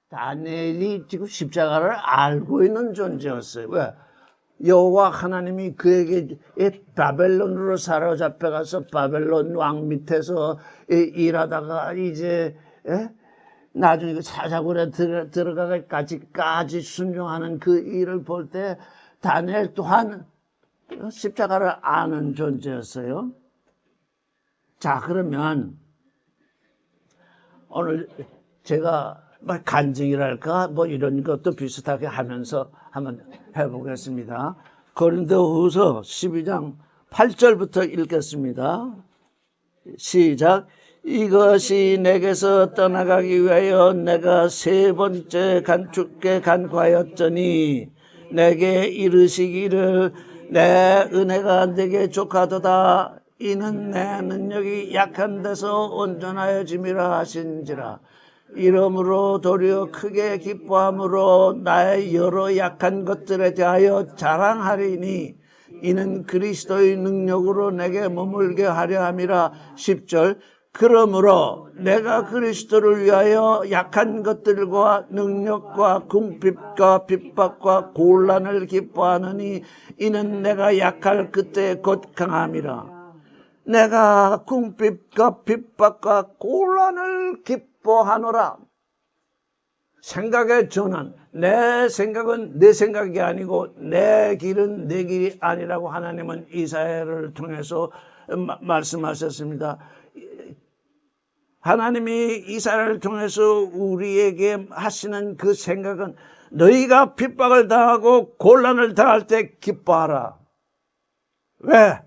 다니엘이 지금 십자가를 알고 있는 존재였어요. 왜? 여호와 하나님이 그에게 바벨론으로 사로잡혀가서 바벨론 왕 밑에서 일하다가 이제 나중에 그 사자굴에 들어가기까지 순종하는 그 일을 볼 때 다니엘 또한 십자가를 아는 존재였어요. 자, 그러면 오늘 제가 간증이랄까 뭐 이런 것도 비슷하게 하면서 한번 해보겠습니다. 고린도후서 12장 8절부터 읽겠습니다. 시작. 이것이 내게서 떠나가기 위하여 내가 세 번째 주께 간구하였더니 내게 이르시기를 내 은혜가 내게 족하도다. 이는 내 능력이 약한 데서 온전하여짐이라 하신지라. 이러므로 도리어 크게 기뻐함으로 나의 여러 약한 것들에 대하여 자랑하리니 이는 그리스도의 능력으로 내게 머물게 하려 함이라. 10절. 그러므로 내가 그리스도를 위하여 약한 것들과 능력과 궁핍과 핍박과 곤란을 기뻐하느니 이는 내가 약할 그때 곧 강함이라. 내가 궁핍과 핍박과 곤란을 기뻐하노라. 생각의 전환. 내 생각은 내 생각이 아니고 내 길은 내 길이 아니라고 하나님은 이사야를 통해서 말씀하셨습니다. 하나님이 이사야를 통해서 우리에게 하시는 그 생각은 너희가 핍박을 당하고 곤란을 당할 때 기뻐하라. 왜?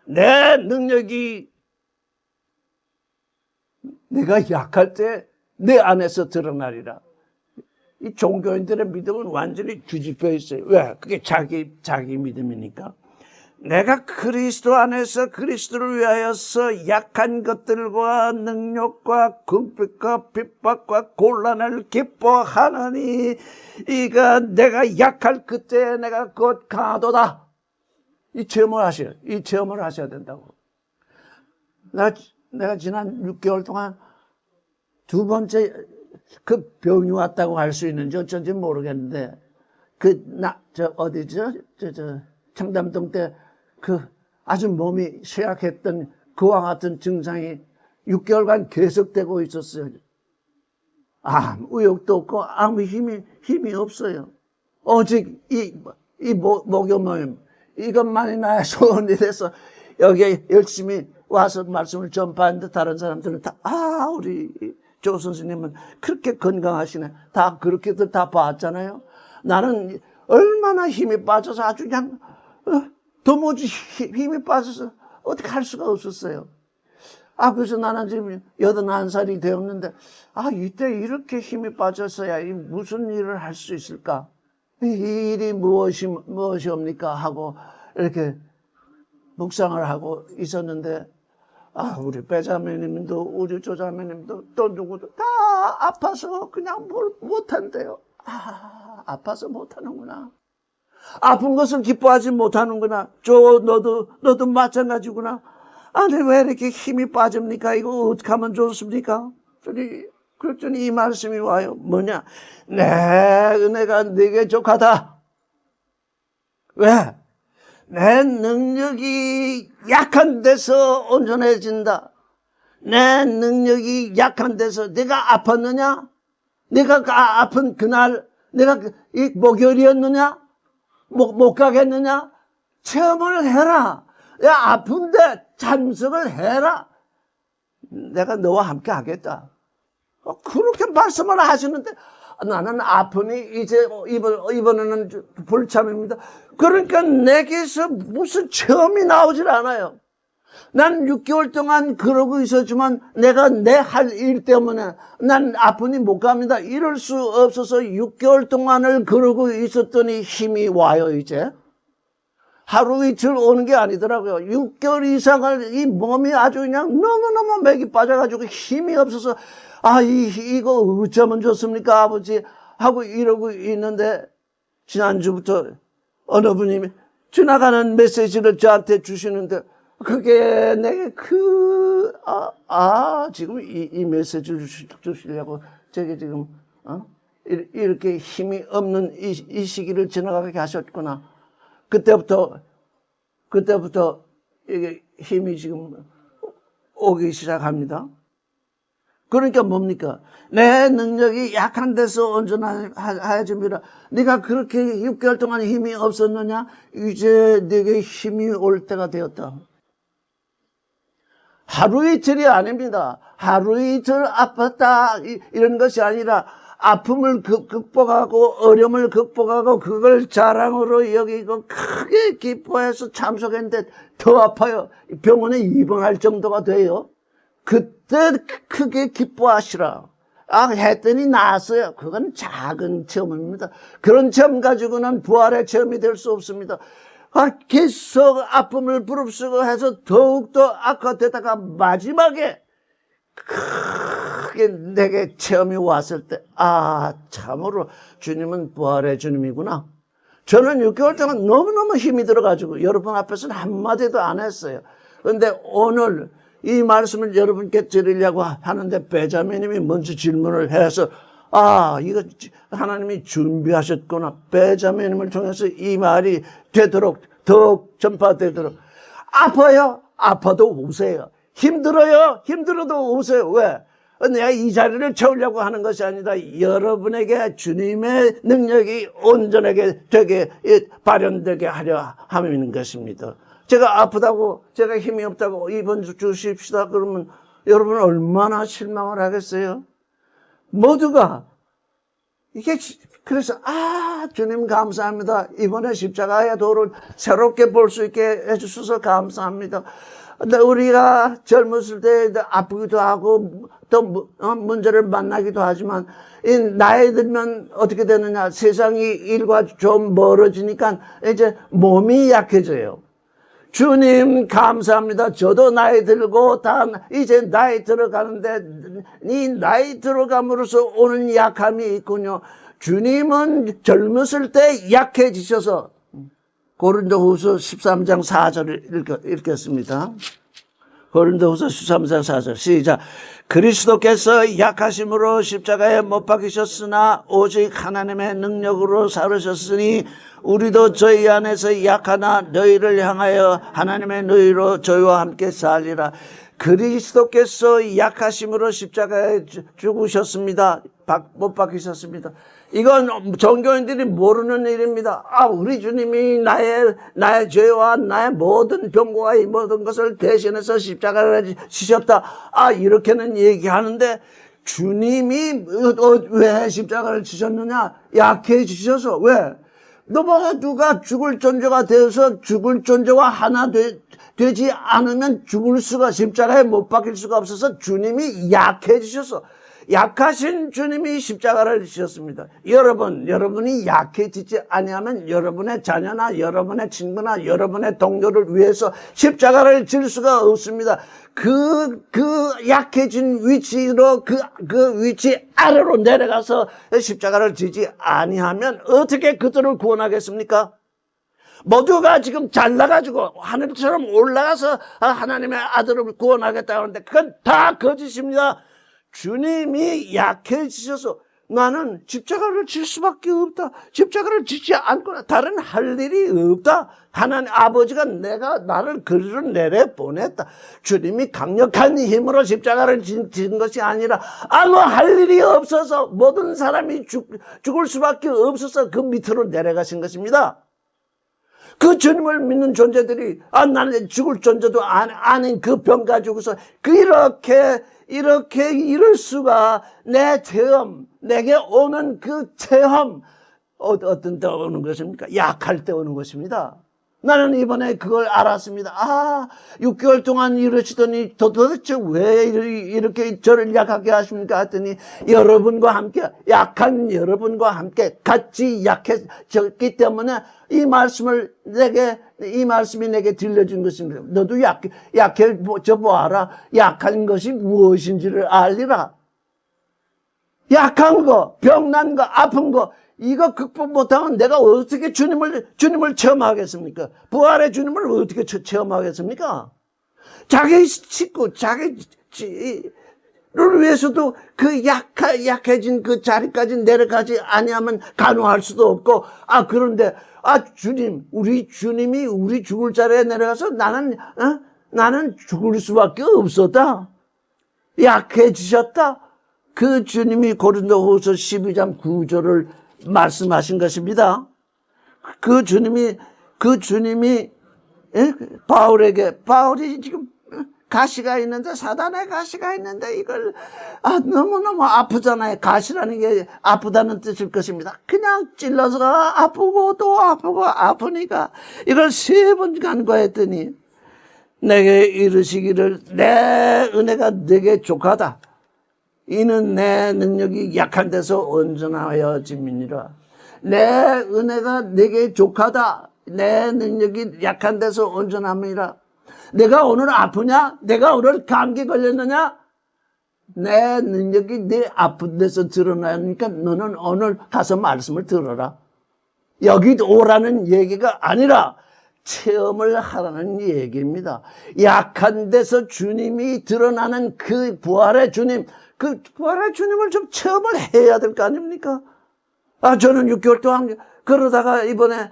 내 능력이 내가 약할 때 내 안에서 드러나리라. 이 종교인들의 믿음은 완전히 뒤집혀 있어요. 왜? 그게 자기 믿음이니까. 내가 그리스도 안에서 그리스도를 위하여서 약한 것들과 능력과 궁핍과 핍박과 곤란을 기뻐하느니 이가 내가 약할 그때 내가 곧 강하도다. 이 체험을 하셔야 된다고. 내가 지난 6개월 동안 두 번째 그 병이 왔다고 할 수 있는지 어쩐지 모르겠는데 청담동 때 그 아주 몸이 쇠약했던 그와 같은 증상이 6개월간 계속되고 있었어요. 아무 의욕도 없고 아무 힘이 없어요. 오직 이 목요 모임 이것만이 나의 소원이 돼서 여기에 열심히 와서 말씀을 전파하는데 다른 사람들은 다 우리 조 선생님은 그렇게 건강하시네. 다 그렇게들 다 봤잖아요. 나는 얼마나 힘이 빠져서 아주 그냥 도무지 힘이 빠져서 어떻게 할 수가 없었어요. 그래서 나는 지금 81살이 되었는데 이때 이렇게 힘이 빠졌어야 무슨 일을 할 수 있을까? 이 일이 무엇이옵니까? 하고 이렇게 묵상을 하고 있었는데 우리 배자매님도 우리 조자매님도 또 누구도 다 아파서 그냥 뭘 못한대요. 아파서 못하는구나. 아픈 것을 기뻐하지 못하는구나. 너도 마찬가지구나. 아니 왜 이렇게 힘이 빠집니까? 이거 어떻게 하면 좋습니까? 그랬더니 이 말씀이 와요. 뭐냐? 내 은혜가 네게 족하다. 왜? 내 능력이 약한 데서 온전해진다. 내 능력이 약한 데서 내가 아팠느냐? 내가 아픈 그날 내가 이 목요일이었느냐? 못 가겠느냐? 체험을 해라. 아픈데 참석을 해라. 내가 너와 함께 하겠다. 그렇게 말씀을 하시는데 나는 아프니 이제 이번에는 불참입니다. 그러니까 내게서 무슨 체험이 나오질 않아요. 난 6개월 동안 그러고 있었지만 내가 내 할 일 때문에 난 아프니 못 갑니다. 이럴 수 없어서 6개월 동안을 그러고 있었더니 힘이 와요. 이제 하루 이틀 오는 게 아니더라고요. 6개월 이상을 이 몸이 아주 그냥 너무너무 맥이 빠져가지고 힘이 없어서 이거 어쩌면 좋습니까 아버지 하고 이러고 있는데 지난주부터 어느 분이 지나가는 메시지를 저한테 주시는데 그게 내게 지금 이 메시지를 주시려고 저게 지금 이렇게 힘이 없는 이 시기를 지나가게 하셨구나. 그때부터 이게 힘이 지금 오기 시작합니다. 그러니까 뭡니까? 내 능력이 약한 데서 온전하여집니다. 네가 그렇게 6개월 동안 힘이 없었느냐? 이제 네게 힘이 올 때가 되었다. 하루 이틀이 아닙니다. 하루 이틀 아팠다 이런 것이 아니라 아픔을 극복하고 어려움을 극복하고 그걸 자랑으로 여기고 크게 기뻐해서 참석했는데 더 아파요. 병원에 입원할 정도가 돼요. 그때 크게 기뻐하시라. 했더니 나았어요. 그건 작은 체험입니다. 그런 체험 가지고는 부활의 체험이 될 수 없습니다. 계속 아픔을 부릅쓰고 해서 더욱더 악화되다가 마지막에 크게 내게 체험이 왔을 때, 참으로 주님은 부활의 주님이구나. 저는 6개월 동안 너무너무 힘이 들어가지고 여러분 앞에서는 한마디도 안 했어요. 그런데 오늘 이 말씀을 여러분께 드리려고 하는데 베자매님이 먼저 질문을 해서 이거 하나님이 준비하셨구나. 베자매님을 통해서 이 말이 되도록 더욱 전파되도록. 아파요? 아파도 오세요. 힘들어요? 힘들어도 오세요. 왜? 내가 이 자리를 채우려고 하는 것이 아니다. 여러분에게 주님의 능력이 온전하게 되게 발현되게 하려 함인 것입니다. 제가 아프다고, 제가 힘이 없다고 입원 주십시다 그러면 여러분 얼마나 실망을 하겠어요? 모두가 이게 그래서 주님 감사합니다. 이번에 십자가의 도를 새롭게 볼 수 있게 해주셔서 감사합니다. 근데 우리가 젊었을 때 아프기도 하고 또 문제를 만나기도 하지만 이 나이 들면 어떻게 되느냐, 세상이 일과 좀 멀어지니까 이제 몸이 약해져요. 주님 감사합니다. 저도 나이 들고 이제 나이 들어가는데 이 나이 들어감으로써 오는 약함이 있군요. 주님은 젊었을 때 약해지셔서 고린도후서 13장 4절을 읽겠습니다. 고린도후서 13장 4절 시작. 그리스도께서 약하심으로 십자가에 못 박히셨으나 오직 하나님의 능력으로 살으셨으니 우리도 저희 안에서 약하나 너희를 향하여 하나님의 너희로 저희와 함께 살리라. 그리스도께서 약하심으로 십자가에 죽으셨습니다. 못 박히셨습니다. 이건 종교인들이 모르는 일입니다. 우리 주님이 나의 죄와 나의 모든 병과 이 모든 것을 대신해서 십자가를 지셨다. 이렇게는 얘기하는데 주님이 왜 십자가를 지셨느냐? 약해지셔서. 왜? 누가 죽을 존재가 되어서 죽을 존재와 하나 되지 않으면 죽을 수가, 십자가에 못 박힐 수가 없어서 주님이 약해지셔서, 약하신 주님이 십자가를 지셨습니다. 여러분이 약해지지 아니하면 여러분의 자녀나 여러분의 친구나 여러분의 동료를 위해서 십자가를 질 수가 없습니다. 그 약해진 위치로 그 위치 아래로 내려가서 십자가를 지지 아니하면 어떻게 그들을 구원하겠습니까? 모두가 지금 잘나가지고 하늘처럼 올라가서 하나님의 아들을 구원하겠다 하는데 그건 다 거짓입니다. 주님이 약해지셔서 나는 십자가를 질 수밖에 없다. 십자가를 지지 않거나 다른 할 일이 없다. 하나님 아버지가 나를 그리로 내려보냈다. 주님이 강력한 힘으로 십자가를 진 것이 아니라 아무 할 일이 없어서 모든 사람이 죽을 수밖에 없어서 그 밑으로 내려가신 것입니다. 그 주님을 믿는 존재들이 나는 죽을 존재도 아닌 그 병 가지고서 이렇게 이럴 수가, 내 체험, 내게 오는 그 체험 어떤 때 오는 것입니까? 약할 때 오는 것입니다. 나는 이번에 그걸 알았습니다. 6개월 동안 이러시더니 도대체 왜 이렇게 저를 약하게 하십니까? 했더니 여러분과 함께, 약한 여러분과 함께 같이 약해졌기 때문에 이 말씀이 내게 들려준 것입니다. 너도 약해져 보아라. 약한 것이 무엇인지를 알리라. 약한 거, 병난 거, 아픈 거, 이거 극복 못하면 내가 어떻게 주님을 체험하겠습니까? 부활의 주님을 어떻게 체험하겠습니까? 자기 식구, 위해서도 그 약해진 그 자리까지 내려가지 아니하면 간호할 수도 없고, 그런데, 주님, 우리 주님이 우리 죽을 자리에 내려가서 나는 죽을 수밖에 없었다. 약해지셨다. 그 주님이 고린도후서 12장 9절을 말씀하신 것입니다. 그 주님이 바울이 지금 가시가 있는데, 사단의 가시가 있는데, 이걸, 너무너무 아프잖아요. 가시라는 게 아프다는 뜻일 것입니다. 그냥 찔러서 아프고 또 아프고 아프니까, 이걸 3번 간과했더니, 내게 이르시기를, 내 은혜가 내게 족하다. 이는 내 능력이 약한 데서 온전하여 짐이니라. 내 은혜가 내게 족하다. 내 능력이 약한 데서 온전함이라. 내가 오늘 아프냐? 내가 오늘 감기 걸렸느냐? 내 능력이 네 아픈 데서 드러나니까 너는 오늘 가서 말씀을 들어라. 여기 오라는 얘기가 아니라 체험을 하라는 얘기입니다. 약한 데서 주님이 드러나는 그 부활의 주님, 그 부활의 주님을 좀 체험을 해야 될 거 아닙니까? 저는 6개월 동안 그러다가 이번에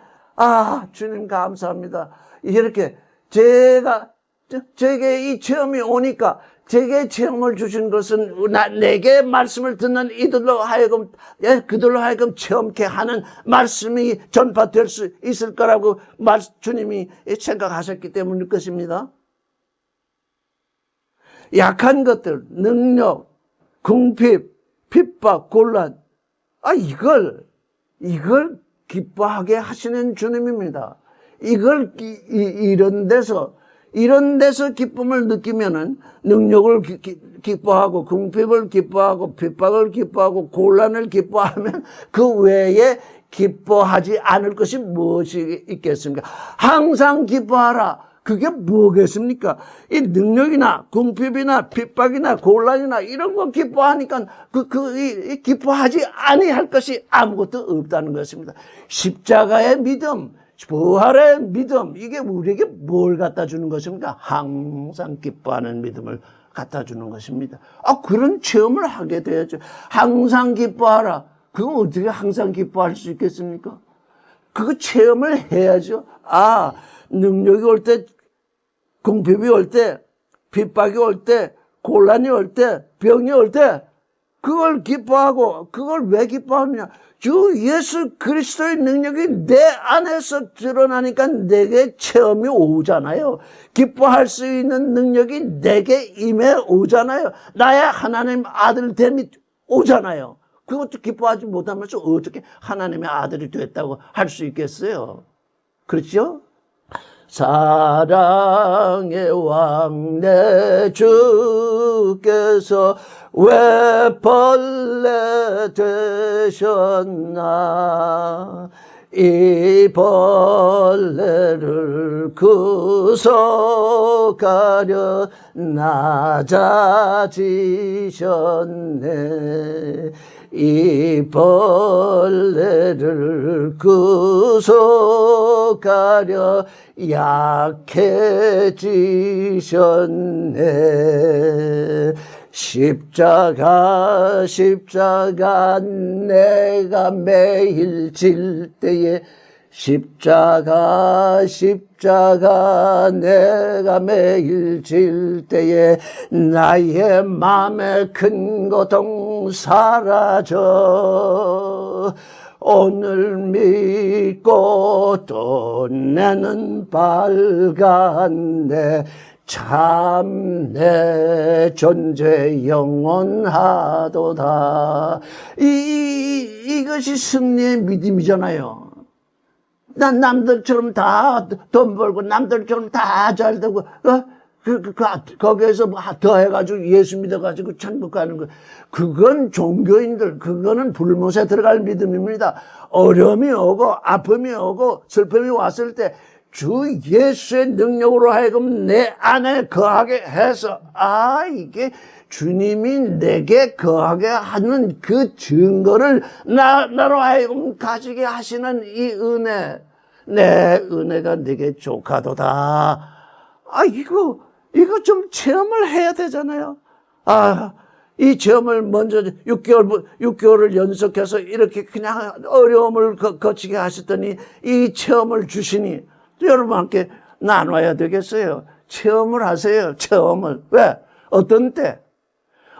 주님 감사합니다. 이렇게 제게 이 체험이 오니까, 제게 체험을 주신 것은 내게 말씀을 듣는 이들로 하여금, 그들로 하여금 체험케 하는 말씀이 전파될 수 있을 거라고 주님이 생각하셨기 때문일 것입니다. 약한 것들, 능력, 궁핍, 핍박, 곤란, 이걸 기뻐하게 하시는 주님입니다. 이걸 이런 데서 기쁨을 느끼면은 능력을 기뻐하고, 궁핍을 기뻐하고, 핍박을 기뻐하고, 곤란을 기뻐하면 그 외에 기뻐하지 않을 것이 무엇이 있겠습니까? 항상 기뻐하라. 그게 뭐겠습니까? 이 능력이나 궁핍이나 핍박이나 곤란이나 이런 거 기뻐하니까 기뻐하지 아니할 것이 아무것도 없다는 것입니다. 십자가의 믿음, 부활의 믿음, 이게 우리에게 뭘 갖다 주는 것입니까? 항상 기뻐하는 믿음을 갖다 주는 것입니다. 그런 체험을 하게 돼야죠. 항상 기뻐하라. 그거 어떻게 항상 기뻐할 수 있겠습니까? 그거 체험을 해야죠. 능력이 올 때, 궁핍이 올 때, 핍박이 올 때, 곤란이 올 때, 병이 올 때, 그걸 기뻐하고, 그걸 왜 기뻐하느냐? 주 예수 그리스도의 능력이 내 안에서 드러나니까 내게 체험이 오잖아요. 기뻐할 수 있는 능력이 내게 임해 오잖아요. 나의 하나님 아들됨이 오잖아요. 그것도 기뻐하지 못하면서 어떻게 하나님의 아들이 됐다고 할 수 있겠어요? 그렇죠? 사랑의 왕 내 주께서 왜 벌레 되셨나? 이 벌레를 구속하려 낮아지셨네. 이 벌레를 구속하려 약해지셨네. 십자가 내가 매일 질 때에 십자가 내가 매일 질 때에 나의 마음의 큰 고통 사라져. 오늘 믿고 또 내는 밝았네. 참 내 존재 영원하도다. 이것이 승리의 믿음이잖아요. 난 남들처럼 다 돈 벌고 남들처럼 다 잘 되고 거기에서 더 해가지고 예수 믿어가지고 천국 가는 거, 그건 종교인들, 그거는 불못에 들어갈 믿음입니다. 어려움이 오고 아픔이 오고 슬픔이 왔을 때 주 예수의 능력으로 하여금 내 안에 거하게 해서 이게 주님이 내게 거하게 하는 그 증거를 나로 하여금 가지게 하시는 이 은혜, 내 은혜가 내게 족하도다. 이거 좀 체험을 해야 되잖아요. 이 체험을 먼저 6개월을 연속해서 이렇게 그냥 어려움을 거치게 하셨더니 이 체험을 주시니 여러분과 함께 나눠야 되겠어요. 체험을 하세요. 체험을. 왜? 어떤 때?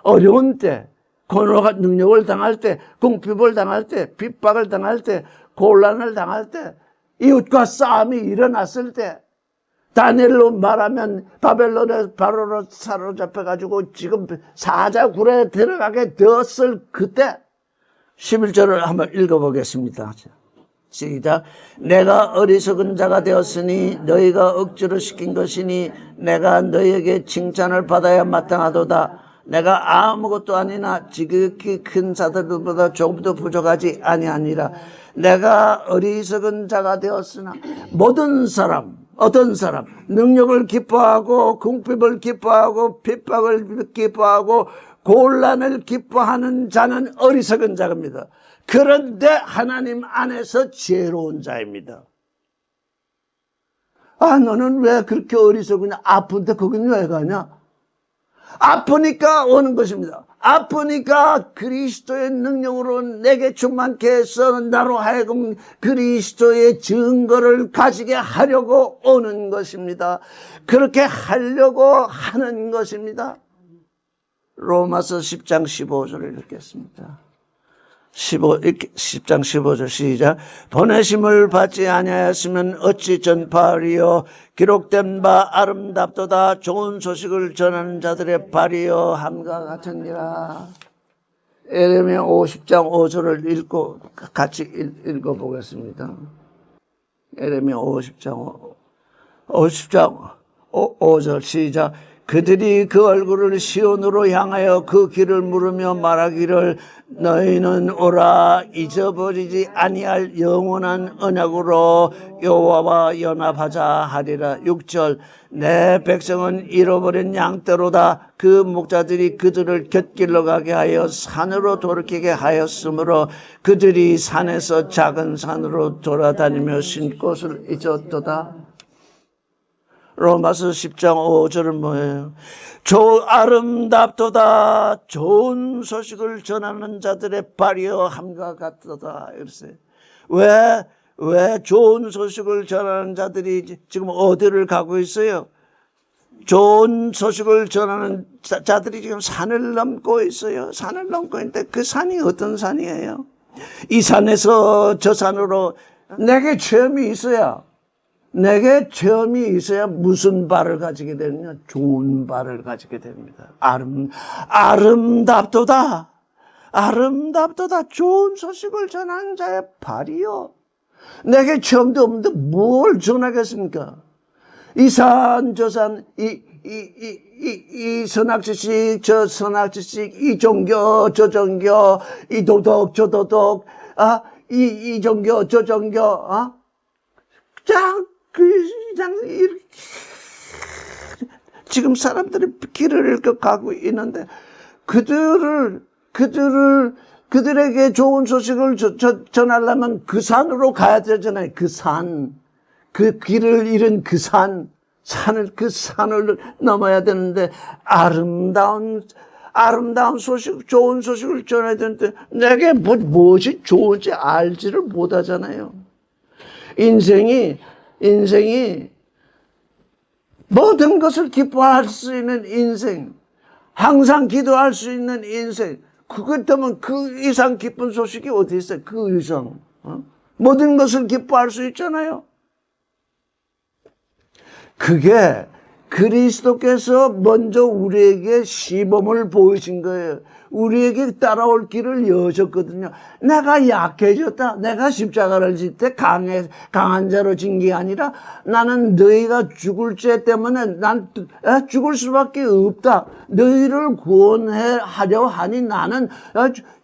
어려운 때, 고난과 능력을 당할 때, 궁핍을 당할 때, 핍박을 당할 때, 곤란을 당할 때, 이웃과 싸움이 일어났을 때, 다니엘로 말하면 바벨론에 바로로 사로잡혀가지고 지금 사자굴에 들어가게 되었을 그때 11절을 한번 읽어보겠습니다. 시작. 내가 어리석은 자가 되었으니 너희가 억지로 시킨 것이니 내가 너희에게 칭찬을 받아야 마땅하도다. 내가 아무것도 아니나 지극히 큰 자들보다 조금도 부족하지 아니하니라. 내가 어리석은 자가 되었으나 모든 사람, 어떤 사람, 능력을 기뻐하고 궁핍을 기뻐하고 핍박을 기뻐하고 곤란을 기뻐하는 자는 어리석은 자입니다. 그런데 하나님 안에서 지혜로운 자입니다. 아, 너는 왜 그렇게 어리석으냐? 아픈데 거긴 왜 가냐? 아프니까 오는 것입니다. 아프니까 그리스도의 능력으로 내게 충만케 해서 나로 하여금 그리스도의 증거를 가지게 하려고 오는 것입니다. 그렇게 하려고 하는 것입니다. 로마서 10장 15절을 읽겠습니다. 10장 15절 시작. 보내심을 받지 아니하였으면 어찌 전파하리요. 기록된 바 아름답도다. 좋은 소식을 전하는 자들의 발이요 함과 같으니라. 예레미야 50장 5절을 읽고 같이 읽어보겠습니다. 예레미야 50장 5절 시작. 그들이 그 얼굴을 시온으로 향하여 그 길을 물으며 말하기를 너희는 오라 잊어버리지 아니할 영원한 언약으로 여호와와 연합하자 하리라. 6절 내 백성은 잃어버린 양떼로다. 그 목자들이 그들을 곁길로 가게 하여 산으로 돌이키게 하였으므로 그들이 산에서 작은 산으로 돌아다니며 쉰 곳을 잊었도다. 로마서 10장 5절은 뭐예요? 아름답도다. 좋은 소식을 전하는 자들의 발이여 함과 같도다. 이랬어요. 왜 좋은 소식을 전하는 자들이 지금 어디를 가고 있어요? 좋은 소식을 전하는 자들이 지금 산을 넘고 있어요. 산을 넘고 있는데 그 산이 어떤 산이에요? 이 산에서 저 산으로 내게 체험이 있어야 무슨 발을 가지게 되느냐? 좋은 발을 가지게 됩니다. 아름답도다. 좋은 소식을 전하는 자의 발이요. 내게 체험도 없는데 뭘 전하겠습니까? 이 산, 저 산, 이 선악지식, 저 선악지식, 이 종교, 저 종교, 이 도덕, 저 도덕, 이 종교, 저 종교, 이렇게 지금 사람들이 길을 잃고 가고 있는데 그들에게 좋은 소식을 전하려면 그 산으로 가야 되잖아요. 그 길을 잃은 그 산을 넘어야 되는데 아름다운 소식, 좋은 소식을 전해야 되는데 내게 무엇이 좋은지 알지를 못하잖아요. 인생이 모든 것을 기뻐할 수 있는 인생, 항상 기도할 수 있는 인생, 그것 때문에 그 이상 기쁜 소식이 어디 있어요? 그 이상. 모든 것을 기뻐할 수 있잖아요. 그게 그리스도께서 먼저 우리에게 시범을 보이신 거예요. 우리에게 따라올 길을 여셨거든요. 내가 약해졌다. 내가 십자가를 질 때 강한 자로 진 게 아니라 나는 너희가 죽을 죄 때문에 난 죽을 수밖에 없다. 너희를 구원하려 하니 나는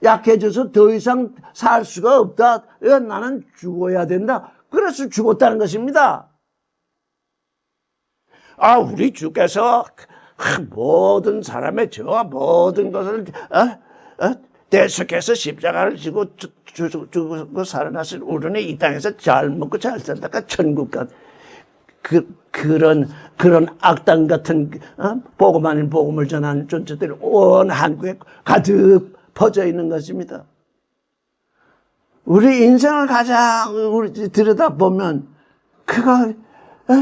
약해져서 더 이상 살 수가 없다. 나는 죽어야 된다. 그래서 죽었다는 것입니다. 우리 주께서 모든 사람의 죄와 모든 것을 대속해서 십자가를 지고 죽고 살아나신 우리는 이 땅에서 잘 먹고 잘 살다가 천국 가. 그런 악당 같은, 복음 아닌 복음을 전하는 존재들이 온 한국에 가득 퍼져 있는 것입니다. 우리 인생을 가장 들여다보면, 그거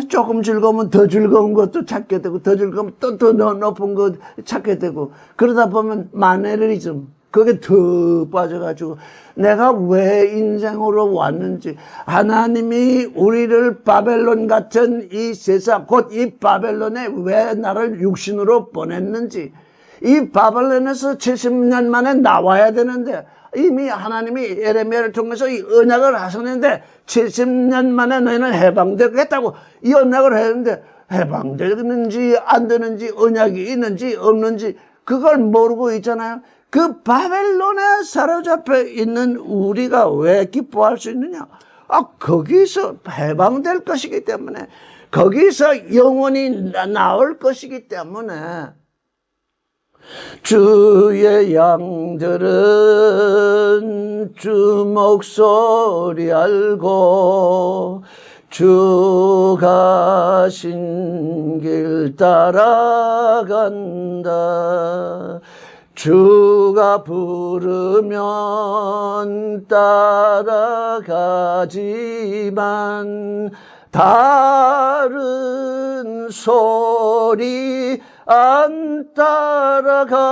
조금 즐거우면 더 즐거운 것도 찾게 되고, 더 즐거우면 또 더 높은 것 찾게 되고, 그러다 보면 마네리즘, 그게 더 빠져가지고, 내가 왜 인생으로 왔는지, 하나님이 우리를 바벨론 같은 이 세상, 곧 이 바벨론에 왜 나를 육신으로 보냈는지, 이 바벨론에서 70년 만에 나와야 되는데, 이미 하나님이 예레미야를 통해서 이 언약을 하셨는데 70년 만에 너희는 해방되겠다고 이 언약을 했는데 해방되는지 안 되는지 언약이 있는지 없는지 그걸 모르고 있잖아요. 그 바벨론에 사로잡혀 있는 우리가 왜 기뻐할 수 있느냐? 거기서 해방될 것이기 때문에 거기서 영원히 나올 것이기 때문에 주의 양들은 주 목소리 알고 주 가신 길 따라간다. 주가 부르면 따라가지만 다른 소리 안 따라가네.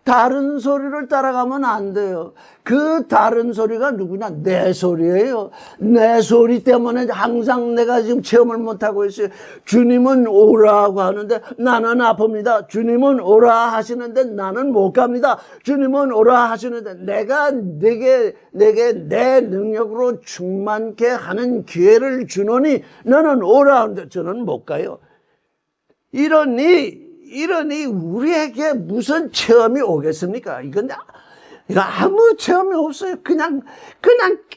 다른 소리를 따라가면 안 돼요. 그 다른 소리가 누구냐? 내 소리예요. 내 소리 때문에 항상 내가 지금 체험을 못하고 있어요. 주님은 오라고 하는데 나는 아픕니다. 주님은 오라 하시는데 나는 못 갑니다. 주님은 오라 하시는데 내가 내게 내 능력으로 충만케 하는 기회를 주노니 너는 오라 하는데 저는 못 가요. 이러니 우리에게 무슨 체험이 오겠습니까? 이거 아무 체험이 없어요. 그냥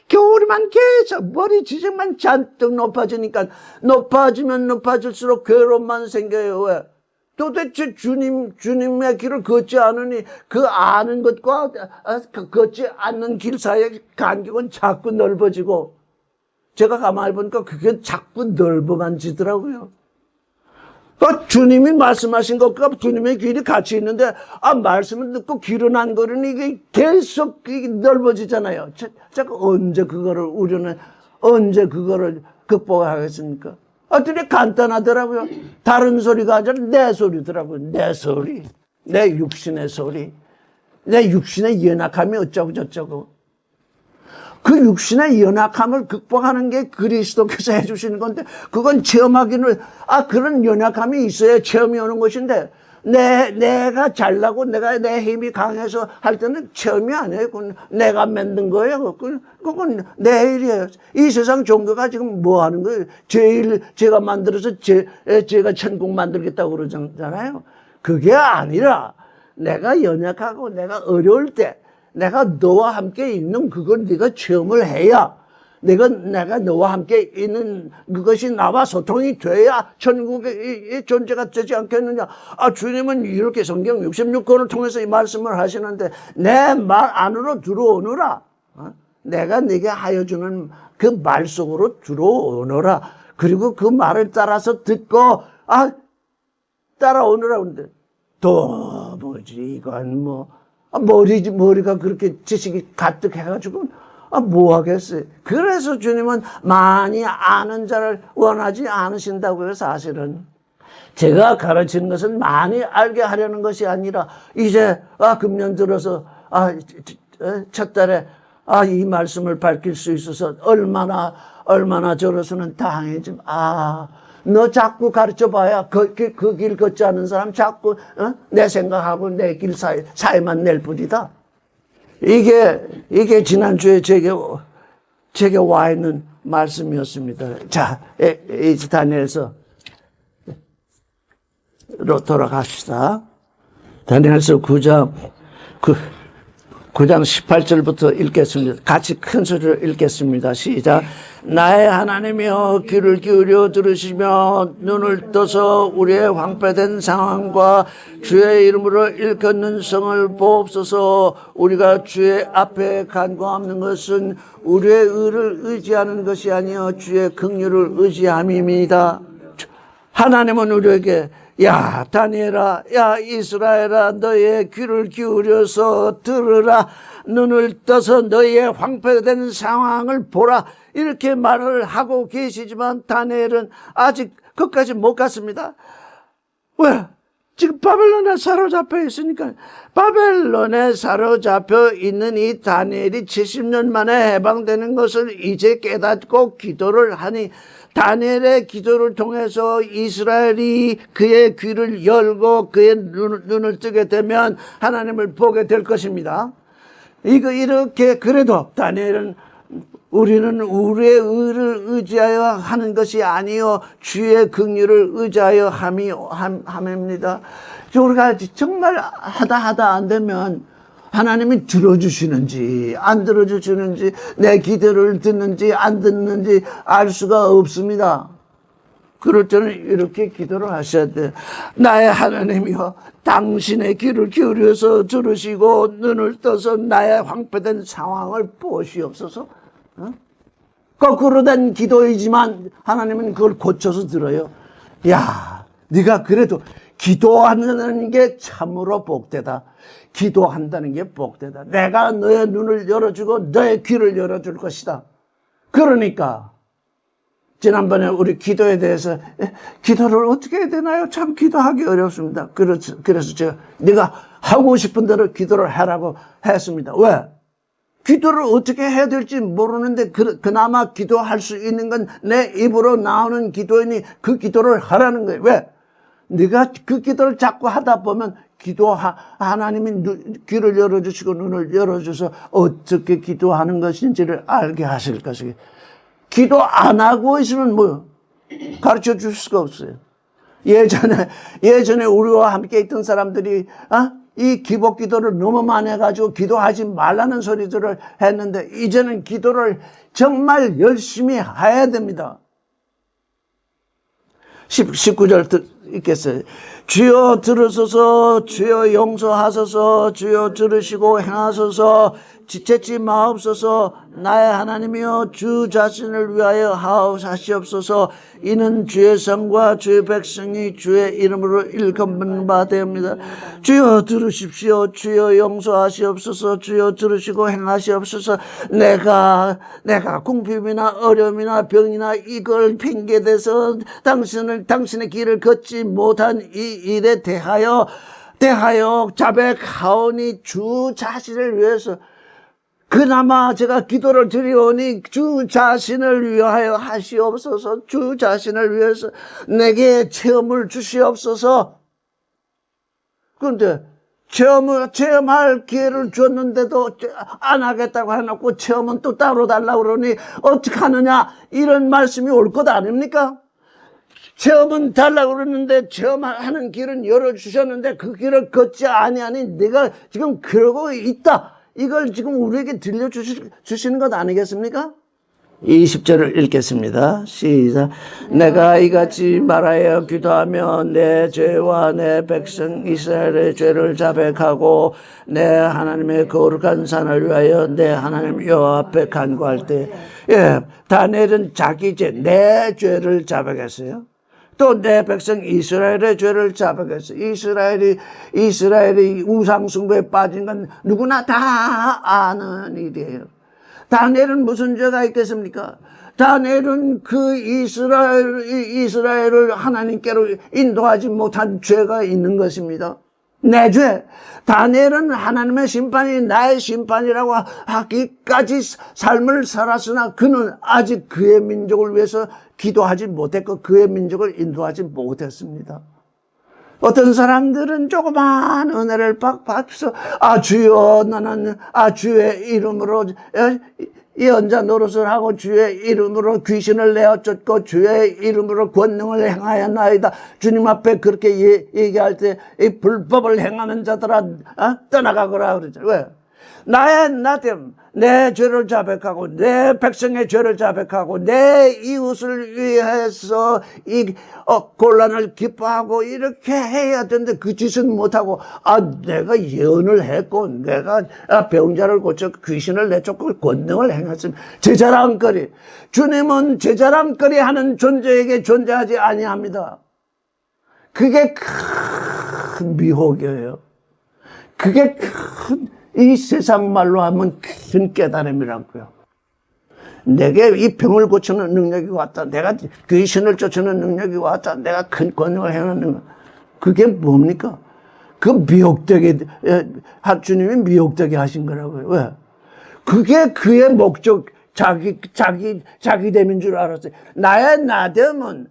겨울이만 계속 머리 지적만 잔뜩 높아지니까 높아지면 높아질수록 괴로움만 생겨요. 왜? 도대체 주님의 길을 걷지 않으니 그 아는 것과 걷지 않는 길 사이의 간격은 자꾸 넓어지고 제가 가만히 보니까 그게 자꾸 넓어만지더라고요. 주님이 말씀하신 것과 주님의 길이 같이 있는데, 말씀을 듣고 길은 안 걸으니 이게 계속 넓어지잖아요. 자꾸 언제 그거를 극복하겠습니까? 되게 간단하더라고요. 다른 소리가 아니라 내 소리더라고요. 내 소리. 내 육신의 소리. 내 육신의 연약함이 어쩌고 저쩌고. 그 육신의 연약함을 극복하는 게 그리스도께서 해주시는 건데, 그건 체험하기는, 그런 연약함이 있어야 체험이 오는 것인데, 내가 잘나고 내 힘이 강해서 할 때는 체험이 아니에요. 그건 내가 만든 거예요. 그건 내 일이에요. 이 세상 종교가 지금 뭐 하는 거예요? 제가 만들어서 제가 천국 만들겠다고 그러잖아요. 그게 아니라, 내가 연약하고 내가 어려울 때, 내가 너와 함께 있는 그걸 네가 체험을 해야 내가 너와 함께 있는 그것이 나와 소통이 돼야 천국의 존재가 되지 않겠느냐. 주님은 이렇게 성경 66권을 통해서 이 말씀을 하시는데 내 말 안으로 들어오너라. 내가 네게 하여 주는 그 말 속으로 들어오너라. 그리고 그 말을 따라서 듣고 따라오너라. 근데 또 뭐지 이건 머리가 그렇게 지식이 가득해가지고, 뭐 하겠어요. 그래서 주님은 많이 아는 자를 원하지 않으신다고요, 사실은. 제가 가르치는 것은 많이 알게 하려는 것이 아니라, 이제, 금년 들어서, 첫 달에, 이 말씀을 밝힐 수 있어서 얼마나 저로서는 다행이지. 너 자꾸 가르쳐 봐야 그 길 걷지 않는 사람 자꾸 내 생각하고 내 길 사이만 낼 뿐이다. 이게 지난주에 제게 와 있는 말씀이었습니다. 자, 이제 다니엘서로 돌아갑시다. 다니엘서 9장 9장 18절부터 읽겠습니다. 같이 큰 소리로 읽겠습니다. 시작. 나의 하나님이여 귀를 기울여 들으시며 눈을 떠서 우리의 황폐된 상황과 주의 이름으로 일컫는 성을 보옵소서. 우리가 주의 앞에 간구하는 것은 우리의 의를 의지하는 것이 아니여 주의 긍휼을 의지함입니다. 하나님은 우리에게 야 다니엘아, 야 이스라엘아, 너의 귀를 기울여서 들으라, 눈을 떠서 너의 황폐된 상황을 보라, 이렇게 말을 하고 계시지만 다니엘은 아직 끝까지 못 갔습니다. 왜? 지금 바벨론에 사로잡혀 있으니까. 바벨론에 사로잡혀 있는 이 다니엘이 70년 만에 해방되는 것을 이제 깨닫고 기도를 하니, 다니엘의 기도를 통해서 이스라엘이 그의 귀를 열고 그의 눈을 뜨게 되면 하나님을 보게 될 것입니다. 이렇게 그래도 다니엘은 우리는 우리의 의를 의지하여 하는 것이 아니요 주의 긍휼을 의지하여 함입니다. 우리가 정말 하다 안 되면 하나님이 들어주시는지 안 들어주시는지, 내 기도를 듣는지 안 듣는지 알 수가 없습니다. 그럴 때는 이렇게 기도를 하셔야 돼요. 나의 하나님이여, 당신의 귀를 기울여서 들으시고 눈을 떠서 나의 황폐된 상황을 보시옵소서. 거꾸로 된 기도이지만 하나님은 그걸 고쳐서 들어요. 야, 네가 그래도 기도하는 게 참으로 복되다. 기도한다는 게 복되다. 내가 너의 눈을 열어주고 너의 귀를 열어줄 것이다. 그러니까 지난번에 우리 기도에 대해서 기도를 어떻게 해야 되나요? 참 기도하기 어렵습니다. 그래서 제가 네가 하고 싶은 대로 기도를 하라고 했습니다. 왜? 기도를 어떻게 해야 될지 모르는데 그나마 기도할 수 있는 건 내 입으로 나오는 기도이니 그 기도를 하라는 거예요. 왜? 네가 그 기도를 자꾸 하다 보면 하나님이 귀를 열어주시고 눈을 열어줘서 어떻게 기도하는 것인지를 알게 하실 것이에요. 기도 안 하고 있으면 뭐 가르쳐 줄 수가 없어요. 예전에 우리와 함께 있던 사람들이 이 기복 기도를 너무 많이 해가지고 기도하지 말라는 소리들을 했는데 이제는 기도를 정말 열심히 해야 됩니다. 19절 읽겠어요. 주여 들으소서, 주여 용서하소서, 주여 들으시고 행하소서, 지체지 마옵소서. 나의 하나님이여, 주 자신을 위하여 하옵시옵소서. 이는 주의 성과 주의 백성이 주의 이름으로 일컫는 바 되옵니다. 주여 들으십시오. 주여 용서하시옵소서. 주여 들으시고 행하시옵소서. 내가 궁핍이나 어려움이나 병이나 이걸 핑계대서 당신의 길을 걷지 못한 이 일에 대하여 자백하오니 주 자신을 위해서 그나마 제가 기도를 드리오니 주 자신을 위하여 하시옵소서. 주 자신을 위해서 내게 체험을 주시옵소서. 그런데 체험할 기회를 줬는데도 안 하겠다고 해놓고 체험은 또 따로 달라고 그러니 어떻게 하느냐, 이런 말씀이 올 것 아닙니까? 체험은 달라고 그러는데 체험하는 길은 열어주셨는데 그 길을 걷지 아니하니 내가 지금 그러고 있다. 이걸 지금 우리에게 들려주시는 것 아니겠습니까? 20절을 읽겠습니다. 시작. 내가 이같이 말하여 기도하며 내 죄와 내 백성 이스라엘의 죄를 자백하고 내 하나님의 거룩한 산을 위하여 내 하나님 여호와 앞에 간구할 때, 다니엘은 자기 죄, 내 죄를 자백했어요. 또 내 백성 이스라엘의 죄를 자백했어요. 이스라엘이 우상숭배에 빠진 건 누구나 다 아는 일이에요. 다니엘은 무슨 죄가 있겠습니까? 다니엘은 그 이스라엘을 하나님께로 인도하지 못한 죄가 있는 것입니다. 내 죄. 다니엘은 하나님의 심판이 나의 심판이라고 하기까지 삶을 살았으나 그는 아직 그의 민족을 위해서 기도하지 못했고 그의 민족을 인도하지 못했습니다. 어떤 사람들은 조그만 은혜를 받고서 주여 나는 주의 이름으로 예언자 노릇을 하고 주의 이름으로 귀신을 내어쫓고 주의 이름으로 권능을 행하였나이다. 주님 앞에 그렇게 얘기할 때 이 불법을 행하는 자들아 떠나가거라 그러죠. 왜? 나의 나됨, 내 죄를 자백하고 내 백성의 죄를 자백하고 내 이웃을 위해서 이 곤란을 기뻐하고 이렇게 해야 되는데 그 짓은 못하고 내가 예언을 했고 내가 병자를 고쳐 귀신을 내쫓고 권능을 행했으면 제자랑거리. 주님은 제자랑거리 하는 존재에게 존재하지 아니합니다. 그게 큰 미혹이에요. 그게 이 세상 말로 하면 큰 깨달음이라고요. 내게 이 병을 고치는 능력이 왔다. 내가 귀신을 쫓는 능력이 왔다. 내가 큰 권능을 행하는 능력. 그게 뭡니까? 그 미혹되게, 주님이 미혹되게 하신 거라고요. 왜? 그게 그의 목적, 자기됨인 줄 알았어요. 나의 나됨은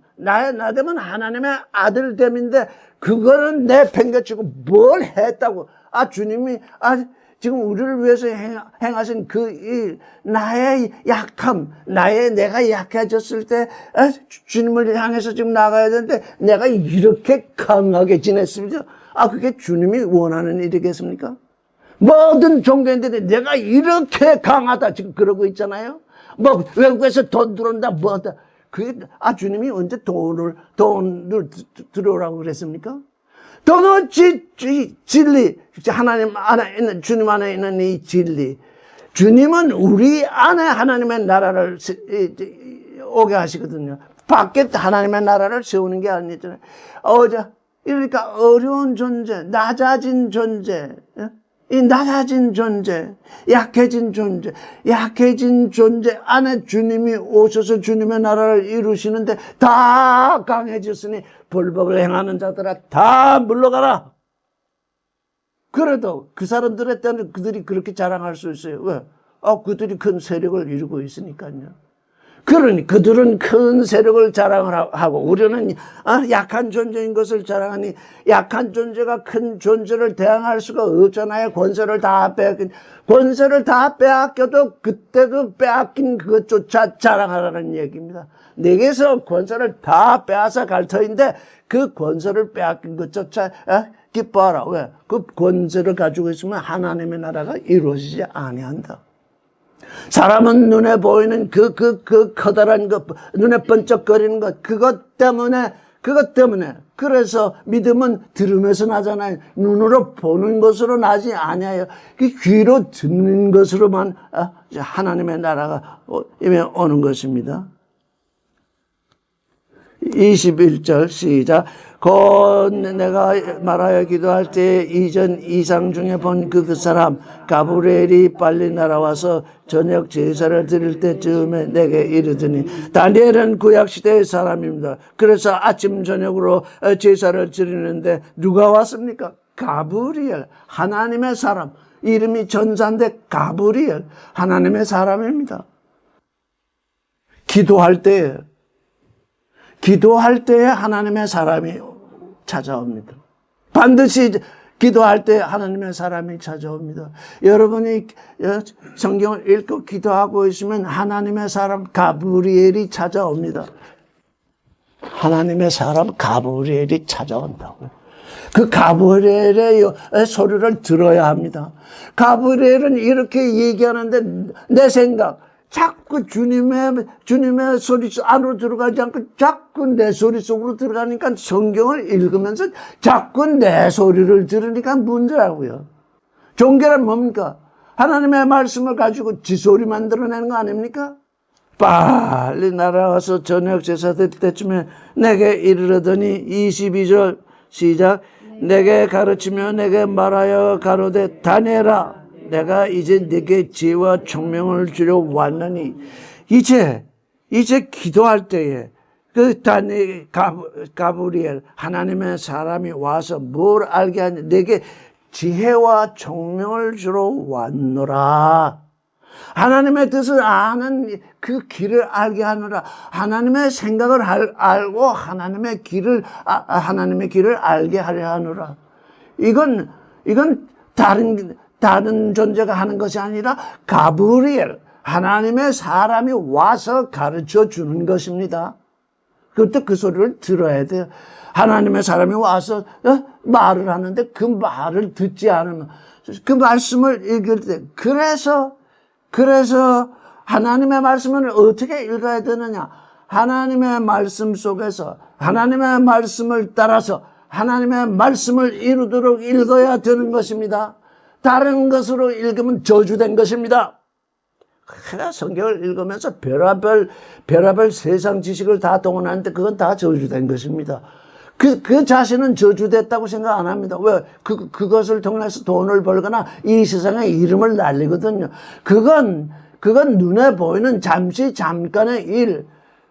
하나님의 아들됨인데, 그거는 내 팽개치고 뭘 했다고. 주님이, 지금 우리를 위해서 행하신 나의 약함, 내가 약해졌을 때, 주님을 향해서 지금 나가야 되는데, 내가 이렇게 강하게 지냈습니다. 그게 주님이 원하는 일이겠습니까? 모든 종교인들이 내가 이렇게 강하다, 지금 그러고 있잖아요? 외국에서 돈 들어온다, 뭐다. 그게, 주님이 언제 돈을 들어오라고 그랬습니까? 돈은 진리, 하나님 안에 있는, 주님 안에 있는 이 진리. 주님은 우리 안에 하나님의 나라를 오게 하시거든요. 밖에 하나님의 나라를 세우는 게 아니잖아요. 그러니까 어려운 존재, 낮아진 존재, 이 낮아진 존재, 약해진 존재 안에 주님이 오셔서 주님의 나라를 이루시는데 다 강해졌으니 불법을 행하는 자들아 다 물러가라. 그래도 그 사람들에 때는 그들이 그렇게 자랑할 수 있어요. 왜? 그들이 큰 세력을 이루고 있으니까요. 그러니 그들은 큰 세력을 자랑을 하고 우리는 약한 존재인 것을 자랑하니 약한 존재가 큰 존재를 대항할 수가 없잖아요. 권세를 다 빼앗겨도 그때도 빼앗긴 그것조차 자랑하라는 얘기입니다. 내게서 권세를 다 빼앗아 갈 터인데 그 권세를 빼앗긴 것조차 기뻐하라. 왜? 그 권세를 가지고 있으면 하나님의 나라가 이루어지지 아니한다. 사람은 눈에 보이는 그 커다란 것, 눈에 번쩍거리는 것, 그것 때문에, 그래서 믿음은 들으면서 나잖아요. 눈으로 보는 것으로 나지 아니하여, 귀로 듣는 것으로만 하나님의 나라가 오는 것입니다. 21절 시작. 곧 내가 말하여 기도할 때 이전 이상 중에 본 그 사람 가브리엘이 빨리 날아와서 저녁 제사를 드릴 때쯤에 내게 이르더니 다니엘은 구약시대의 사람입니다. 그래서 아침 저녁으로 제사를 드리는데 누가 왔습니까? 가브리엘, 하나님의 사람. 이름이 전사인데 가브리엘, 하나님의 사람입니다. 기도할 때에 하나님의 사람이 찾아옵니다. 반드시 기도할 때 하나님의 사람이 찾아옵니다. 여러분이 성경을 읽고 기도하고 있으면 하나님의 사람 가브리엘이 찾아옵니다. 하나님의 사람 가브리엘이 찾아온다고요. 그 가브리엘의 소리를 들어야 합니다. 가브리엘은 이렇게 얘기하는데 내 생각, 자꾸 주님의 소리 안으로 들어가지 않고 자꾸 내 소리 속으로 들어가니까 성경을 읽으면서 자꾸 내 소리를 들으니까 문제라고요. 종교란 뭡니까? 하나님의 말씀을 가지고 지 소리 만들어내는 거 아닙니까? 빨리 날아와서 저녁 제사 드릴 때쯤에 내게 이르러더니 22절 시작. 내게 가르치며 내게 말하여 가로되 다니엘아 내가 이제 네게 지혜와 총명을 주려 왔느니 이제 기도할 때에 그 가브리엘 하나님의 사람이 와서 뭘 알게 하냐 네게 지혜와 총명을 주러 왔노라. 하나님의 뜻을 아는 그 길을 알게 하노라. 하나님의 생각을 알고 하나님의 길을 알게 하려 하노라. 이건 다른 존재가 하는 것이 아니라 가브리엘, 하나님의 사람이 와서 가르쳐 주는 것입니다. 그때 그 소리를 들어야 돼요. 하나님의 사람이 와서 말을 하는데 그 말을 듣지 않으면 그 말씀을 읽을 때, 그래서 하나님의 말씀을 어떻게 읽어야 되느냐? 하나님의 말씀 속에서 하나님의 말씀을 따라서 하나님의 말씀을 이루도록 읽어야 되는 것입니다. 다른 것으로 읽으면 저주된 것입니다. 성경을 읽으면서 별의별 세상 지식을 다 동원하는데 그건 다 저주된 것입니다. 그 자신은 저주됐다고 생각 안 합니다. 왜? 그것을 통해서 돈을 벌거나 이 세상의 이름을 날리거든요. 그건 눈에 보이는 잠깐의 일.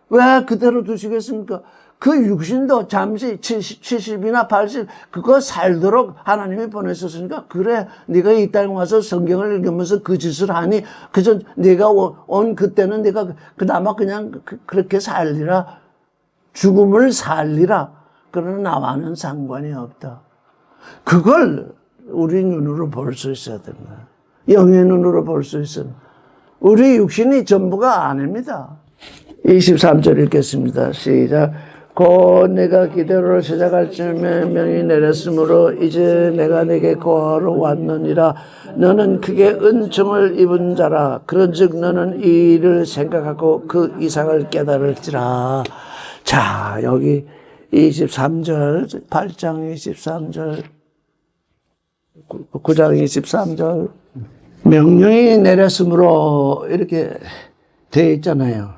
왜 그대로 두시겠습니까? 그 육신도 잠시 70이나 80 그거 살도록 하나님이 보내셨으니까 그래 네가 이 땅에 와서 성경을 읽으면서 그 짓을 하니 그저 네가 온 그때는 네가 그나마 그냥 그렇게 살리라. 죽음을 살리라. 그러나 나와는 상관이 없다. 그걸 우리 눈으로 볼 수 있어야 됩니다. 영의 눈으로 볼 수 있어요. 우리 육신이 전부가 아닙니다. 23절 읽겠습니다. 시작. 곧 내가 기대로 시작할 즈음에 명이 내렸으므로 이제 내가 내게 고하러 왔느니라. 너는 크게 은총을 입은 자라. 그런즉 너는 이 일을 생각하고 그 이상을 깨달을지라. 자, 여기 23절, 8장 23절, 9장 23절. 명령이 내렸으므로 이렇게 되어 있잖아요.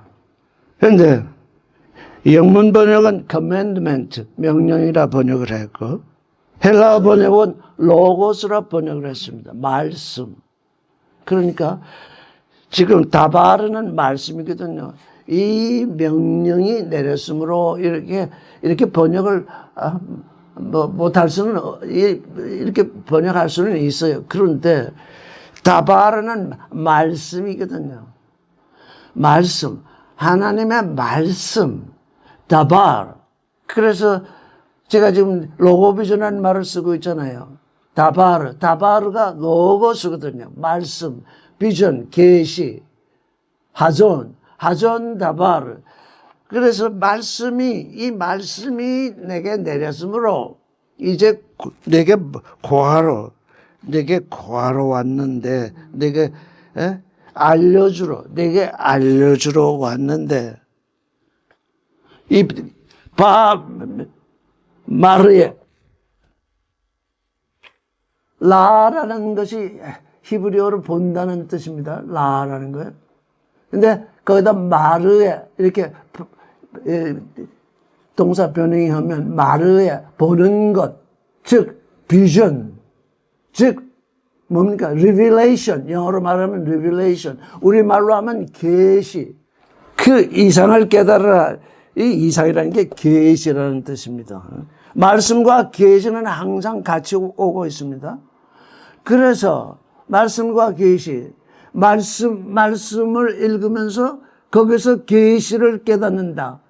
그런데 영문 번역은 commandment, 명령이라 번역을 했고 헬라어 번역은 로고스라 번역을 했습니다. 말씀. 그러니까 지금 다바르는 말씀이거든요. 이 명령이 내렸으므로 이렇게 번역을 못할 수는 이렇게 번역할 수는 있어요. 그런데 다바르는 말씀이거든요. 말씀, 하나님의 말씀, 다바르. 그래서 제가 지금 로고비전이라는 말을 쓰고 있잖아요. 다바르가 로고스거든요. 말씀, 비전, 계시, 하존 다바르. 그래서 이 말씀이 내게 내렸으므로 이제 내게 고하러 왔는데 내게 알려주러 왔는데 마르에 라라는 것이 히브리어로 본다는 뜻입니다. 라라는 거예요. 근데 거기다 마르에 이렇게 동사 변형이 하면 마르에 보는 것, 즉 비전, 즉 뭡니까? revelation, 영어로 말하면 revelation, 우리말로 하면 계시. 그 이상을 깨달으라. 이 이상이라는 게 계시라는 뜻입니다. 말씀과 계시는 항상 같이 오고 있습니다. 그래서 말씀과 계시, 말씀을 읽으면서 거기서 계시를 깨닫는다.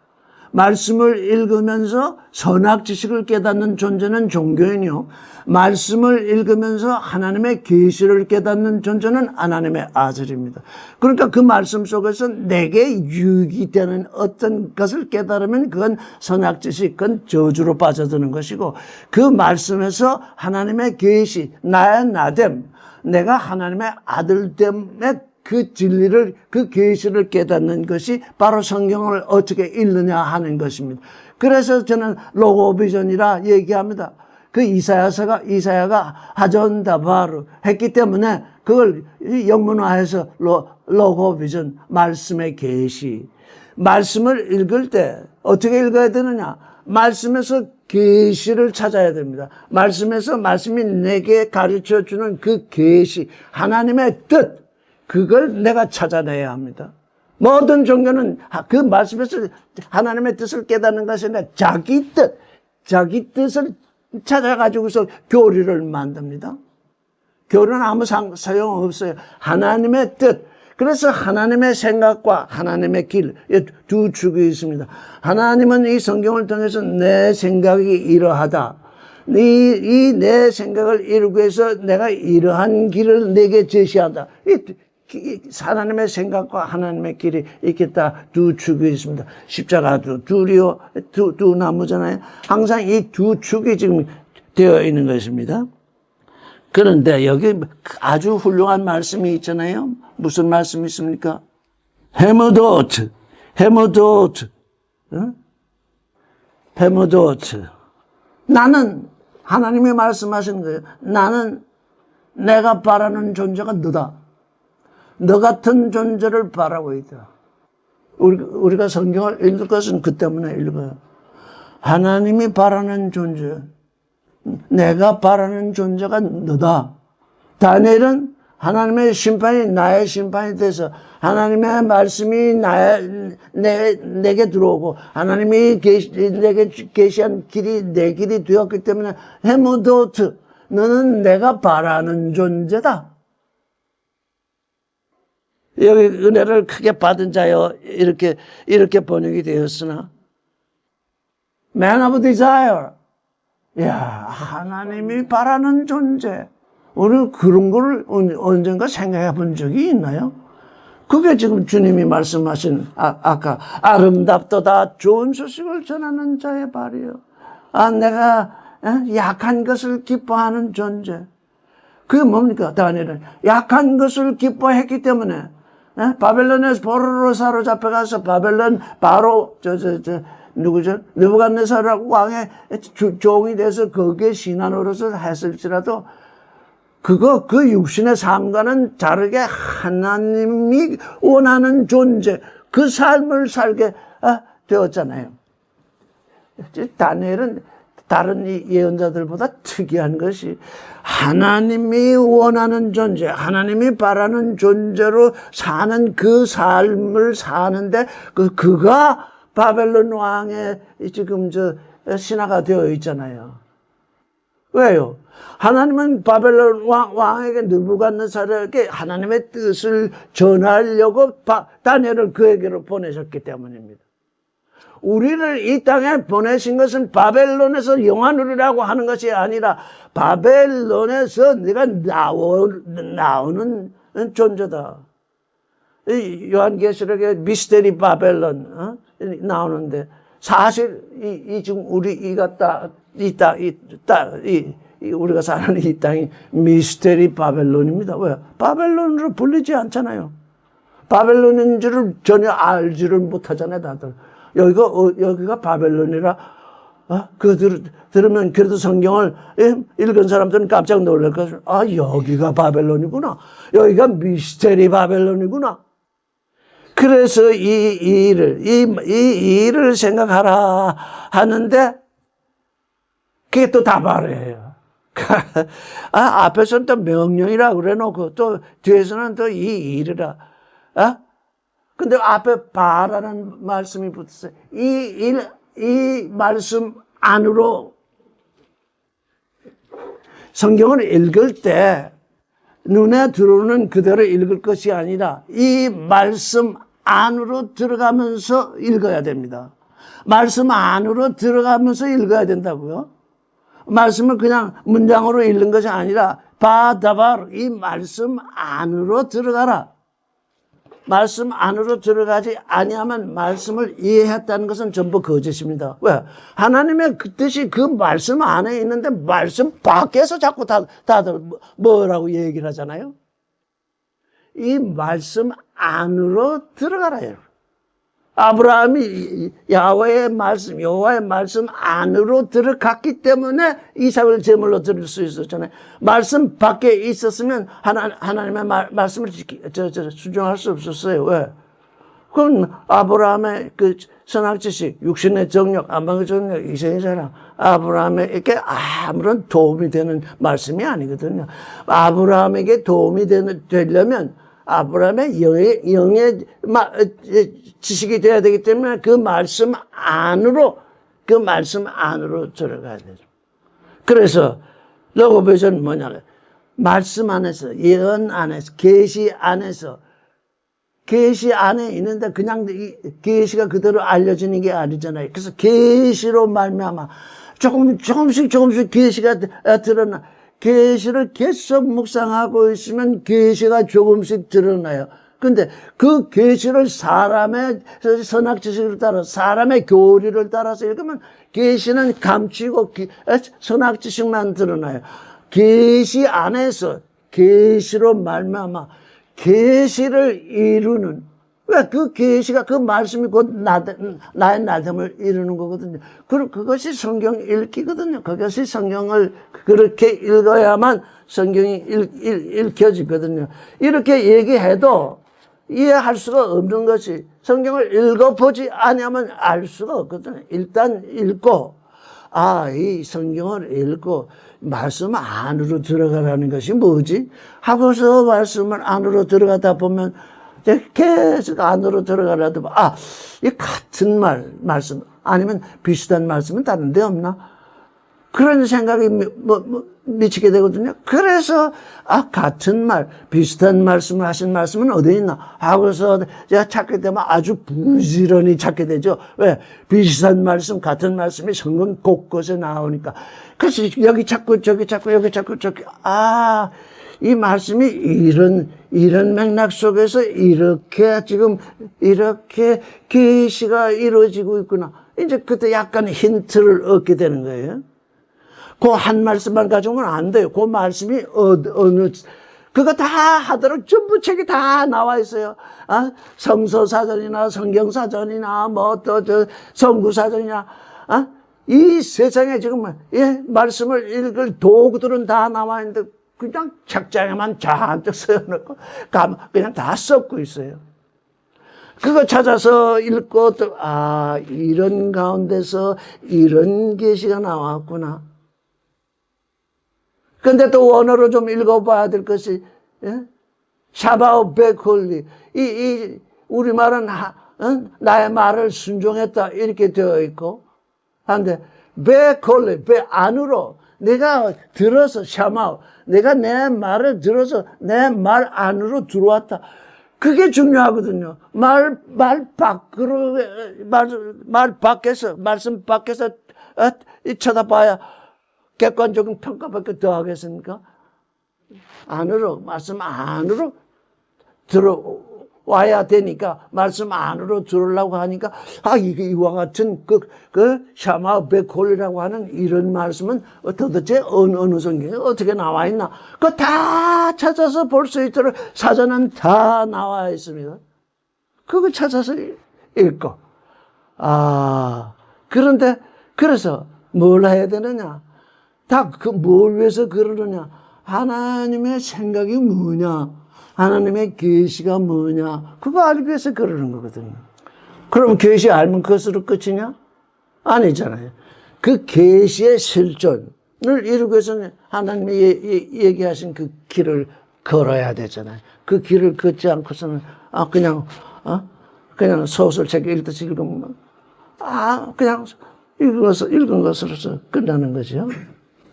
말씀을 읽으면서 선악 지식을 깨닫는 존재는 종교인이요. 말씀을 읽으면서 하나님의 계시를 깨닫는 존재는 하나님의 아들입니다. 그러니까 그 말씀 속에서 내게 유익이 되는 어떤 것을 깨달으면 그건 선악 지식, 그건 저주로 빠져드는 것이고 그 말씀에서 하나님의 계시, 나의 나됨, 내가 하나님의 아들됨의 그 진리를, 그 계시를 깨닫는 것이 바로 성경을 어떻게 읽느냐 하는 것입니다. 그래서 저는 로고비전이라 얘기합니다. 그 이사야가 하전다바르 했기 때문에 그걸 영문화해서 로고비전, 말씀의 계시. 말씀을 읽을 때 어떻게 읽어야 되느냐? 말씀에서 계시를 찾아야 됩니다. 말씀이 내게 가르쳐 주는 그 계시, 하나님의 뜻, 그걸 내가 찾아내야 합니다. 모든 종교는 그 말씀에서 하나님의 뜻을 깨닫는 것이 아니라 자기 뜻을 찾아가지고서 교리를 만듭니다. 교리는 아무 소용없어요. 하나님의 뜻. 그래서 하나님의 생각과 하나님의 길, 두 축이 있습니다. 하나님은 이 성경을 통해서 내 생각이 이러하다. 이 내 생각을 이루기 위해서 내가 이러한 길을 내게 제시한다. 하나님의 생각과 하나님의 길이 있겠다. 두 축이 있습니다. 십자가도 두 나무잖아요. 항상 이 두 축이 지금 되어 있는 것입니다. 그런데 여기 아주 훌륭한 말씀이 있잖아요. 무슨 말씀이 있습니까? 헤모도트, 헤모도트, 응? 헤모도트. 나는 하나님이 말씀하시는 거예요. 나는 내가 바라는 존재가 너다. 너 같은 존재를 바라고 있다. 우리가 성경을 읽을 것은 그 때문에 읽어요. 하나님이 바라는 존재, 내가 바라는 존재가 너다. 다니엘은 하나님의 심판이 나의 심판이 돼서 하나님의 말씀이 내게 들어오고 하나님이 내게 계시한 길이 내 길이 되었기 때문에 헤모도트, 너는 내가 바라는 존재다. 여기 은혜를 크게 받은 자여 이렇게 번역이 되었으나 Man of Desire, 야, 하나님이 바라는 존재. 우리 그런 걸 언젠가 생각해 본 적이 있나요? 그게 지금 주님이 말씀하신 아까 아름답도다 좋은 소식을 전하는 자의 발이요. 내가 약한 것을 기뻐하는 존재. 그게 뭡니까? 다니엘은 약한 것을 기뻐했기 때문에 바벨론에서 포로로 사로잡혀가서 바벨론 바로 누구죠? 느부갓네살이라고 왕의 종이 돼서 거기에 신하노릇을 했을지라도 그 육신의 삶과는 다르게 하나님이 원하는 존재, 그 삶을 살게 되었잖아요. 다니엘은 다른 예언자들보다 특이한 것이 하나님이 원하는 존재, 하나님이 바라는 존재로 사는 그 삶을 사는데 그가 바벨론 왕의 지금 신하가 되어 있잖아요. 왜요? 하나님은 바벨론 왕에게 느부갓네살에게 하나님의 뜻을 전하려고 다니엘을 그에게로 보내셨기 때문입니다. 우리를 이 땅에 보내신 것은 바벨론에서 영화누리라고 하는 것이 아니라 바벨론에서 네가 나오는 존재다. 이 요한계시록에 미스테리 바벨론 나오는데 사실 지금 우리가 사는 이 땅이 미스테리 바벨론입니다. 왜? 바벨론으로 불리지 않잖아요. 바벨론인 줄을 전혀 알지를 못하잖아요, 다들. 여기가 바벨론이라, 그거 들으면 그래도 성경을 읽은 사람들은 깜짝 놀랄 것을, 여기가 바벨론이구나. 여기가 미스테리 바벨론이구나. 그래서 이 일을 생각하라 하는데, 그게 또 다발이에요. 앞에서는 또 명령이라 그래 놓고, 또 뒤에서는 또 이 일이라. 근데 앞에 바라는 말씀이 붙었어요. 이 말씀 안으로 성경을 읽을 때 눈에 들어오는 그대로 읽을 것이 아니라 이 말씀 안으로 들어가면서 읽어야 됩니다. 말씀 안으로 들어가면서 읽어야 된다고요. 말씀을 그냥 문장으로 읽는 것이 아니라 바다바로 이 말씀 안으로 들어가라. 말씀 안으로 들어가지 아니하면 말씀을 이해했다는 것은 전부 거짓입니다. 왜? 하나님의 그 뜻이 그 말씀 안에 있는데 말씀 밖에서 자꾸 다들 뭐라고 얘기를 하잖아요. 이 말씀 안으로 들어가라. 아브라함이 여호와의 말씀 안으로 들어갔기 때문에 이삭을 제물로 드릴 수 있었잖아요. 말씀 밖에 있었으면 하나님의 말씀을 순종할 수 없었어요. 왜? 그럼 아브라함의 그 선악지식, 육신의 정력, 안방의 정력, 이생의 자랑, 아브라함에게 아무런 도움이 되는 말씀이 아니거든요. 아브라함에게 도움이 되려면 아브라함의 영의 지식이 되어야 되기 때문에 그 말씀 안으로 들어가야 되죠. 그래서 로고베이션은 뭐냐? 말씀 안에서, 예언 안에서, 계시 안에서, 계시 안에 있는데 그냥 계시가 그대로 알려지는 게 아니잖아요. 그래서 계시로 말미암아 조금씩 계시가 드러나. 계시를 계속 묵상하고 있으면 계시가 조금씩 드러나요. 근데 그 계시를 사람의 선악지식을 따라 사람의 교리를 따라서 읽으면 계시는 감추고 선악지식만 드러나요. 계시 안에서 계시로 말미암아 계시를 이루는, 왜 그 계시가 그 말씀이 곧 나의 나됨을 이루는 거거든요. 그것이 성경 읽기거든요. 그것이 성경을 그렇게 읽어야만 성경이 읽혀지거든요. 이렇게 얘기해도 이해할 수가 없는 것이, 성경을 읽어보지 않으면 알 수가 없거든요. 일단 읽고, 이 성경을 읽고 말씀 안으로 들어가라는 것이 뭐지? 하고서 말씀을 안으로 들어가다 보면 계속 안으로 들어가라도 이 같은 말씀 아니면 비슷한 말씀은 다른 데 없나? 그런 생각이 미치게 되거든요. 그래서 같은 말, 비슷한 말씀을 하신 말씀은 어디 있나 하고서 제가 찾게 되면 아주 부지런히 찾게 되죠. 왜? 비슷한 말씀, 같은 말씀이 성경 곳곳에 나오니까. 그래서 여기 찾고 저기 찾고 여기 찾고 저기, 이 말씀이 이런 맥락 속에서 이렇게 지금 이렇게 계시가 이루어지고 있구나. 이제 그때 약간 힌트를 얻게 되는 거예요. 그 한 말씀만 가지고는 안 돼요. 그 말씀이 그거 다 하도록 전부 책이 다 나와 있어요. 성서사전이나 성경사전이나 성구사전이나, 이 세상에 지금, 말씀을 읽을 도구들은 다 나와 있는데, 그냥 책장에만 잔뜩 써놓고, 그냥 다 썩고 있어요. 그거 찾아서 읽고, 이런 가운데서 이런 계시가 나왔구나. 근데 또 원어로 좀 읽어봐야 될 것이, 샤바오 베콜리. 우리말은, 나의 말을 순종했다. 이렇게 되어 있고. 한데, 베콜리, 안으로. 내가 들어서, 샤마오. 내가 내 말을 들어서 내 말 안으로 들어왔다. 그게 중요하거든요. 말 밖에서, 말씀 밖에서, 쳐다봐야 객관적인 평가밖에 더 하겠습니까? 말씀 안으로 들어와야 되니까, 말씀 안으로 들어오려고 하니까, 이게 이와 같은 샤마 베콜이라고 하는 이런 말씀은 도대체 어느 성경에 어떻게 나와 있나? 그거 다 찾아서 볼 수 있도록 사전은 다 나와 있습니다. 그거 찾아서 읽고. 그런데, 그래서 뭘 해야 되느냐? 뭘 위해서 그러느냐? 하나님의 생각이 뭐냐? 하나님의 계시가 뭐냐? 그거 알기 위해서 그러는 거거든요. 그럼 계시 알면 그것으로 끝이냐? 아니잖아요. 그 계시의 실존을 이루기 위해서는 하나님이 얘기하신 그 길을 걸어야 되잖아요. 그 길을 걷지 않고서는 그냥 소설책 읽듯이 읽으면 그냥 읽은 것으로서 끝나는 거죠.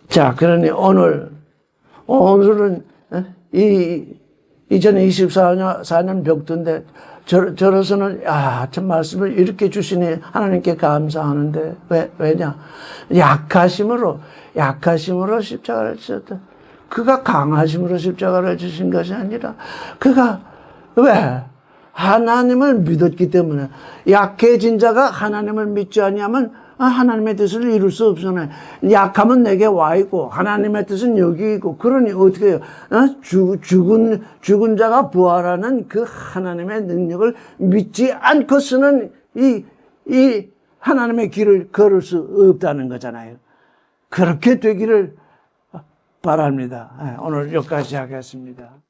자, 그러니 오늘은 2024년 벽두인데 저로서는 참 말씀을 이렇게 주시니 하나님께 감사하는데 왜냐? 약하심으로 십자가를 지셨다. 그가 강하심으로 십자가를 지신 것이 아니라 그가 왜? 하나님을 믿었기 때문에. 약해진 자가 하나님을 믿지 아니하면 하나님의 뜻을 이룰 수 없잖아요. 약하면 내게 와 있고 하나님의 뜻은 여기 있고, 그러니 어떻게 해요? 죽은 자가 부활하는 그 하나님의 능력을 믿지 않고서는 이 하나님의 길을 걸을 수 없다는 거잖아요. 그렇게 되기를 바랍니다. 오늘 여기까지 하겠습니다.